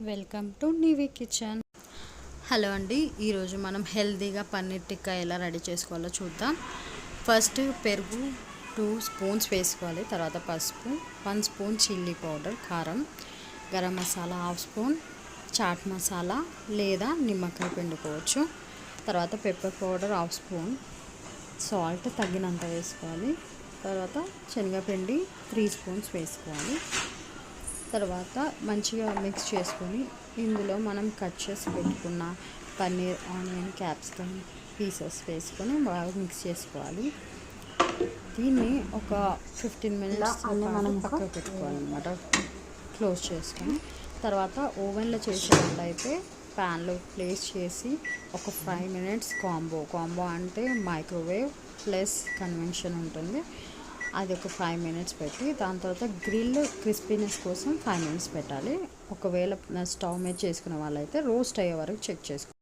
Welcome to navy kitchen. Hello అండి, ఈరోజు మనం హెల్తీగా పన్నీర్ టిక్కా ఎలా రెడీ చేసుకోవాలో చూద్దాం. ఫస్ట్ పెరుగు 2 స్పూన్స్ వేసుకోవాలి. తర్వాత పసుపు 1 స్పూన్, చిల్లీ పౌడర్, కారం, గరం మసాలా 1/2 స్పూన్, చాట్ మసాలా లేదా నిమ్మకాయ పిండుకోవచ్చు. తర్వాత పెప్పర్ పౌడర్ 1/2 స్పూన్, సాల్ట్ తగినంత వేసుకోవాలి. తర్వాత శనగపిండి 3 స్పూన్స్ వేసుకోవాలి. తర్వాత మంచిగా మిక్స్ చేసుకొని ఇందులో మనం కట్ చేసి పెట్టుకున్న పన్నీర్, ఆనియన్, క్యాప్సికమ్ పీసెస్ వేసుకొని బాగా మిక్స్ చేసుకోవాలి. దీన్ని ఒక 15 మినిట్స్ మనం పక్కకు పెట్టుకోవాలన్నమాట, క్లోజ్ చేసుకొని. తర్వాత ఓవెన్లో చేసేటట్టయితే ప్యాన్లో ప్లేస్ చేసి ఒక 5 మినిట్స్ కాంబో అంటే మైక్రోవేవ్ ప్లస్ కన్వెన్షన్ ఉంటుంది, అది ఒక 5 మినిట్స్ పెట్టి దాని తర్వాత గ్రిల్ క్రిస్పీనెస్ కోసం 5 మినిట్స్ పెట్టాలి. ఒకవేళ స్టవ్ మీద చేసుకునే వాళ్ళైతే రోస్ట్ అయ్యే వరకు చెక్ చేసుకోవాలి.